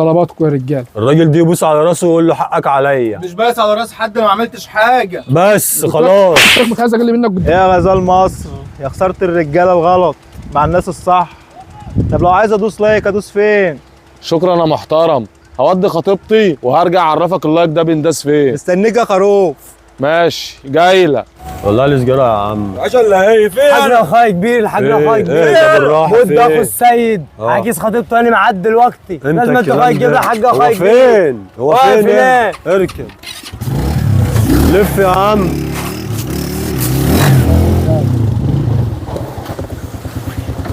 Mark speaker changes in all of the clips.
Speaker 1: طلباتكم يا رجاله.
Speaker 2: الراجل دي يبوس على راسه ويقول له حقك عليا.
Speaker 3: مش بايس على راس حد، ما عملتش حاجه
Speaker 2: بس خلاص.
Speaker 1: مش عايز اجلي منك قدام.
Speaker 4: يا غزال مصر يا خساره الرجاله الغلط مع الناس الصح. طب لو عايز ادوس لايك ادوس فين؟
Speaker 5: شكرا يا محترم، هودي خطيبتي وهرجع اعرفك اللايك ده بينداس فين.
Speaker 4: مستنيك يا خروف.
Speaker 5: ماشي جايلك.
Speaker 2: والله لي سجاره يا عم.
Speaker 3: عشان ايه فين
Speaker 6: الحاج اخويا كبير، الحاج اخويا كبير.
Speaker 2: طب بالراحه
Speaker 6: بود اخو السيد عايز خطيبته انا معاد دلوقتي. لازم انت اخويا تجيب لي حاج اخويا كبير.
Speaker 2: فين؟ هو فين؟
Speaker 6: هناك.
Speaker 2: اركب لف يا عم.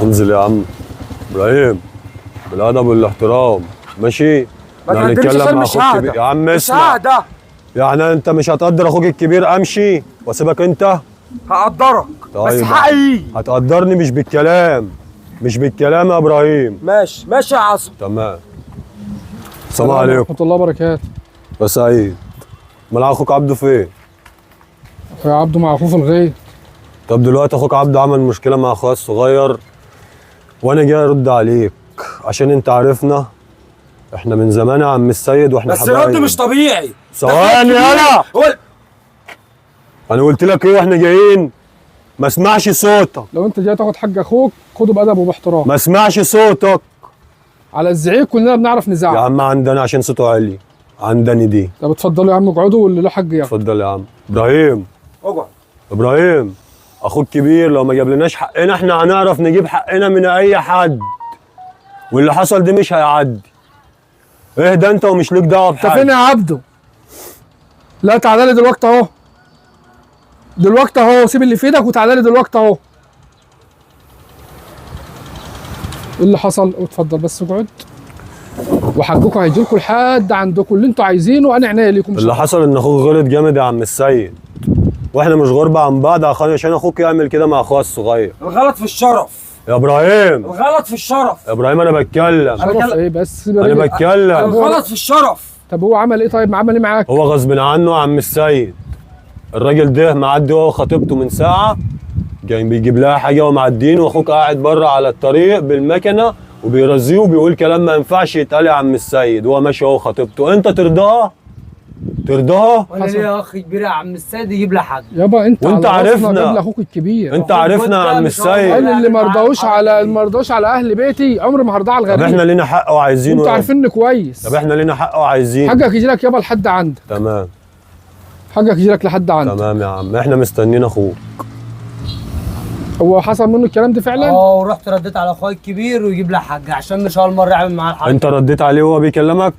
Speaker 2: انزل يا عم ابراهيم بالادب والاحترام، ماشي؟
Speaker 6: ما
Speaker 2: نتكلم مع اخوك الكبير يا عم. اسمع، يعني انت مش هتقدر اخوك الكبير؟ امشي واسيبك انت؟
Speaker 6: هقدرك
Speaker 2: طيب
Speaker 6: بس حقي.
Speaker 2: هتقدرني مش بالكلام، مش بالكلام يا ابراهيم.
Speaker 6: ماشي ماشي يا عاصم.
Speaker 2: تمام. السلام عليكم.
Speaker 1: ورحمه الله وبركاته.
Speaker 2: يا سعيد، امال اخوك عبده فين؟
Speaker 1: يا عبده مع اخوه في الغيط.
Speaker 2: طب دلوقتي اخوك عبده عمل مشكله مع اخويا الصغير وانا جاي ارد عليك عشان انت عارفنا احنا من زمان يا عم السيد واحنا
Speaker 6: بس
Speaker 2: حبايب.
Speaker 6: الرد مش طبيعي.
Speaker 2: ثواني انا قلت لك ايه واحنا جايين؟ ما اسمعش صوتك.
Speaker 1: لو انت جاي تاخد حق اخوك خده بادب وباحترام.
Speaker 2: ما اسمعش صوتك.
Speaker 1: على الزعيق كلنا بنعرف
Speaker 2: يا
Speaker 1: نزعق.
Speaker 2: عم عندنا عشان صوته عالي، عندني دي.
Speaker 1: طب اتفضلوا يا عم اقعدوا واللي له حق ياخد.
Speaker 2: اتفضل يا عم. ابراهيم
Speaker 6: اقعد.
Speaker 2: ابراهيم اخوك كبير لو ما جابلناش حقنا احنا هنعرف نجيب حقنا من اي حد، واللي حصل ده مش هيعدي. اهدى انت ومش ليك دعوه
Speaker 1: انت
Speaker 2: بحد.
Speaker 1: فين يا عبده؟ لا تعالى لي دلوقتي اهو. دلوقتي اهو، سيب اللي في ايدك وتعالى لي دلوقتي اهو. ايه اللي حصل؟ اتفضل بس اقعد. وحقكم هيجي لكم لحد عندكم اللي انتوا عايزينه، انا عناية ليكم.
Speaker 2: اللي حصل ان اخوك غلط جامد يا عم السيد، واحنا مش غربة عن بعض عشان اخوك يعمل كده مع اخويا الصغير.
Speaker 6: الغلط في الشرف.
Speaker 2: يا ابراهيم،
Speaker 6: الغلط في الشرف.
Speaker 2: يا ابراهيم انا بتكلم.
Speaker 1: شرف ايه بس؟
Speaker 2: انا بتكلم.
Speaker 6: الغلط في الشرف.
Speaker 1: طب هو عمل ايه؟ طيب عمل ايه معاك؟
Speaker 2: هو غصب عنه يا عم السيد. الراجل ده معدي هو وخطيبته من ساعة، جاي بيجيب لها حاجة ومعدين، واخوك قاعد بره على الطريق بالمكنة وبيرزيه وبيقول كلام ما ينفعش يتقال يا عم السيد، وهو ماشي هو وخطيبته. انت ترضاها؟ ترضاها؟
Speaker 6: وانا ليه اخ كبير يا عم السيد يجيب لي حاجه؟
Speaker 1: يابا انت
Speaker 2: وانت
Speaker 1: على راسنا
Speaker 2: عارفنا.
Speaker 1: جاب لاخوك الكبير.
Speaker 2: انت عارفنا يا عم السيد.
Speaker 1: قال اللي ما رضاوش على اهل بيتي عمري ما هرضاه على
Speaker 2: طب
Speaker 1: الغريب.
Speaker 2: احنا لينا حق وعايزينه.
Speaker 1: انتوا عارفيني كويس.
Speaker 2: طب احنا لينا حق وعايزينه.
Speaker 1: حقك يجي لك يابا لحد عندك.
Speaker 2: تمام.
Speaker 1: حقك يجي لك لحد عندك.
Speaker 2: تمام يا عم، احنا مستنيين اخوك.
Speaker 1: هو حصل منه الكلام ده فعلا؟
Speaker 6: ورحت رديت على اخويا الكبير ويجيب لي حاجه عشان مش اول مره يعمل معاه الحاجه.
Speaker 2: انت رديت عليه وهو بيكلمك؟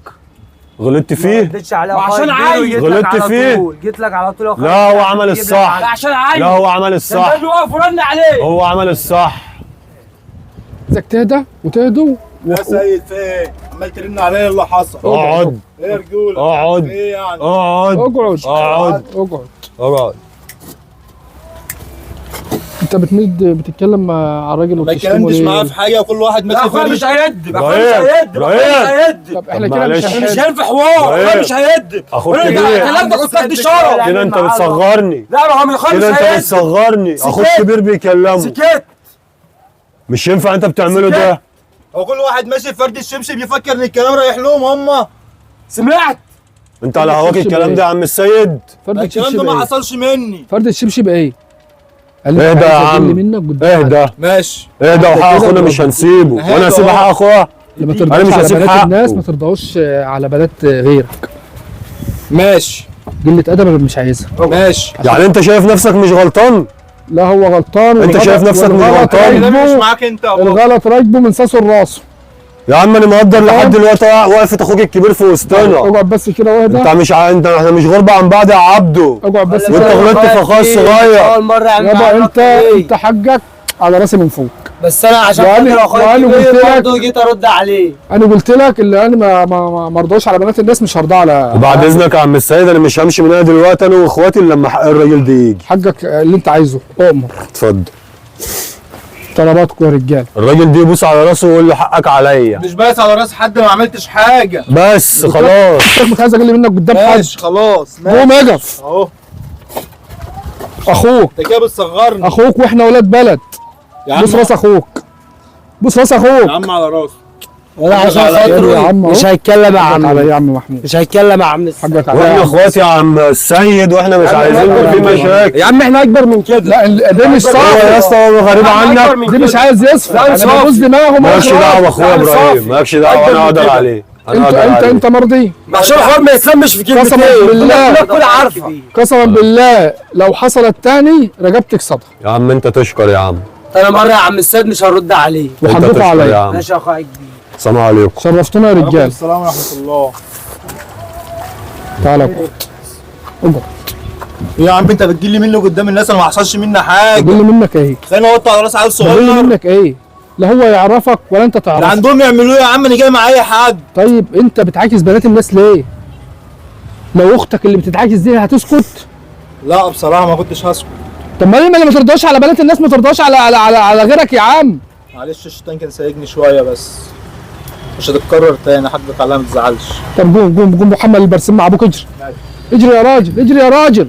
Speaker 2: غلطت
Speaker 6: ما
Speaker 2: فيه؟
Speaker 6: ردتش عليه
Speaker 3: عشان عايز.
Speaker 2: غلطت فيه؟
Speaker 6: جيت لك على طول يا اخويا.
Speaker 2: لا هو عمل الصح.
Speaker 6: عشان عايز.
Speaker 2: لا هو عمل الصح.
Speaker 6: كان واقف ورن عليه.
Speaker 2: هو عمل الصح.
Speaker 1: عايزك تهدى وتهدوا.
Speaker 3: يا سيد فين؟ عمال ترن عليا اللي حصل.
Speaker 2: اقعد
Speaker 3: ايه يا رجوله؟
Speaker 2: اقعد
Speaker 3: ايه يعني؟
Speaker 2: اقعد
Speaker 1: اقعد
Speaker 2: اقعد
Speaker 1: اقعد.
Speaker 2: اقعد.
Speaker 1: انت بتتكلم مع الراجل
Speaker 3: ما
Speaker 1: وبتشتمه
Speaker 3: اتكلمتش
Speaker 1: ليه؟
Speaker 3: معاه في حاجه، كل واحد
Speaker 6: لا
Speaker 3: ماشي
Speaker 6: اخويا مش
Speaker 3: فريق.
Speaker 6: هيدب.
Speaker 2: ابراهيم، ابراهيم.
Speaker 1: طب احنا
Speaker 2: طب
Speaker 1: كده
Speaker 2: معلش.
Speaker 6: مش
Speaker 1: مش
Speaker 6: هينفع حوار.
Speaker 2: ابراهيم.
Speaker 6: اخويا مش هيدب.
Speaker 2: اخوك
Speaker 6: وانا
Speaker 2: كبير.
Speaker 6: الكلام ده قلت لك دي شرف.
Speaker 2: كده انت بتصغرني.
Speaker 6: لا ما هو من اخويا مش
Speaker 2: كده انت
Speaker 6: هيدب.
Speaker 2: بتصغرني. اخوك كبير بيكلمه.
Speaker 6: سكت.
Speaker 2: مش ينفع انت بتعمله ده.
Speaker 3: هو كل واحد ماشي في فرد الشبشب يفكر ان الكلام رايح لهم هم.
Speaker 6: سمعت.
Speaker 2: انت على هواك الكلام ده يا عم السيد.
Speaker 1: فرد
Speaker 3: الكلام
Speaker 1: الشبشب
Speaker 3: ده ما
Speaker 1: ايه؟
Speaker 3: حصلش مني.
Speaker 1: فرد الشبشب ايه؟ قال لي
Speaker 2: اهدى يا
Speaker 1: عايز أجل
Speaker 2: عم.
Speaker 1: منك قدام
Speaker 2: اهدى
Speaker 3: ماشي.
Speaker 2: اهدى، وحق اخونا مش هنسيبه. وانا هسيب حق اخويا؟
Speaker 1: لما
Speaker 2: انا
Speaker 1: ترضاش
Speaker 2: مش
Speaker 1: على
Speaker 2: هسيب
Speaker 1: بنات
Speaker 2: حقه.
Speaker 1: الناس ما ترضاش على بنات غيرك.
Speaker 3: ماشي
Speaker 1: قلة ادب انا مش عايزها.
Speaker 3: ماشي.
Speaker 2: يعني انت شايف نفسك مش غلطان؟
Speaker 1: لا هو غلطان.
Speaker 2: انت شايف نفسك مش غلطان؟
Speaker 3: ده مش معاك انت يا بابا.
Speaker 1: الغلط راكبه من ساسه لراسه.
Speaker 2: يا عم انا مقدر لحد دلوقتي وقفة اخوك الكبير في وسطنا.
Speaker 1: اقعد بس كده واهدى.
Speaker 2: انت مش احنا مش غربة عن بعض يا عبده.
Speaker 1: اقعد بس
Speaker 2: وانت
Speaker 1: كده.
Speaker 2: غلطت في اخويا الصغير.
Speaker 6: اول مره يعمل
Speaker 1: يابا
Speaker 6: معايا
Speaker 1: انت حقك على راسي من فوق.
Speaker 6: بس انا عشان
Speaker 1: وأنا-
Speaker 6: خاطر اخويا
Speaker 1: وأنا قلت
Speaker 6: الكبير
Speaker 1: لك-
Speaker 6: برضه جيت ارد عليه.
Speaker 1: انا قلت لك اللي انا ما رضاش على بنات الناس مش هرضاه على.
Speaker 2: وبعد اذنك يا عم السيد انا مش همشي من هنا دلوقتي انا واخواتي الا لما حق الراجل ده يجي.
Speaker 1: حقك اللي انت عايزه اؤمر.
Speaker 2: اتفضل.
Speaker 1: طلباتكم يا رجاله.
Speaker 2: الراجل ده يبوس على راسه ويقول له حقك عليا.
Speaker 3: مش بايس على راس حد، ما عملتش حاجه.
Speaker 2: بس خلاص.
Speaker 1: مش عايز اجلي منك قدام حد.
Speaker 3: ماشي خلاص.
Speaker 1: قوم اقف.
Speaker 3: اهو
Speaker 1: اخوك
Speaker 3: انت كده بتصغرني
Speaker 1: اخوك واحنا ولاد بلد.
Speaker 3: يا عم.
Speaker 1: بص راس اخوك. بص راس
Speaker 3: يا
Speaker 1: اخوك.
Speaker 3: عم على راسي.
Speaker 6: ولا عشان
Speaker 1: يا
Speaker 6: خاطره
Speaker 1: عم
Speaker 6: مش
Speaker 1: أهو.
Speaker 6: هيتكلم يا
Speaker 1: حقك عليا
Speaker 6: عم،
Speaker 1: يا عم محمود،
Speaker 6: مش هيتكلم يا عم.
Speaker 1: حقك
Speaker 2: واحنا
Speaker 1: عليا.
Speaker 2: اخوات يا عم السيد واحنا مش عايزين في مشاكل.
Speaker 6: يا عم احنا اكبر من كده.
Speaker 1: لا ده مش
Speaker 2: هو يا
Speaker 1: صح،
Speaker 2: اسطى هو غريب عنك.
Speaker 1: دي مش عايز يصفى، انا ببوظ دماغه.
Speaker 2: مالكش دعوه اخويا ابراهيم، مالكش دعوه، انا اقدر عليه، انا اقدر
Speaker 1: انت
Speaker 2: عليه.
Speaker 1: انت مرضي؟
Speaker 6: عشان الحوار ما يتسمش في كلمتين.
Speaker 1: قسما بالله.
Speaker 6: كل عارفه.
Speaker 1: قسما بالله لو حصلت تاني رقبتك صدى
Speaker 2: يا عم انت تشكر يا عم،
Speaker 6: انا مره يا عم السيد مش هرد عليه.
Speaker 2: انت
Speaker 1: وحقكم
Speaker 2: تشكر يا
Speaker 1: عليا.
Speaker 2: عم.
Speaker 6: ماشي يا اخويا كبير.
Speaker 2: السلام عليكم.
Speaker 1: شرفتونا يا رجال.
Speaker 4: السلام ورحمه الله.
Speaker 1: تعالى اقعد.
Speaker 3: يا عم انت بتجيلي منه قدام الناس، انا ما حصلش مني حاجه.
Speaker 1: بقول منك ايه؟
Speaker 3: خليني اوطي على راس عيل
Speaker 1: بقول
Speaker 3: صغير.
Speaker 1: منك ايه؟ لا هو يعرفك ولا انت
Speaker 3: اللي
Speaker 1: تعرفه.
Speaker 3: عندهم يعملوه يا عم، انا جاي مع اي حد.
Speaker 1: طيب انت بتعاكس بنات الناس ليه؟ لو اختك اللي بتتعاكس دي هتسكت؟
Speaker 3: لا بصراحه ما كنتش هسكت.
Speaker 1: طب ما ليه ما ترضاش على بنات الناس، ما ترضاش على غيرك يا عم؟
Speaker 3: معلش الشيطان كان سايقني شويه بس مش هتتكرر تاني، حقك عليا ما تزعلش.
Speaker 1: طب قوم محمد البرسيم مع ابوك، اجري. اجري يا راجل، اجري يا راجل.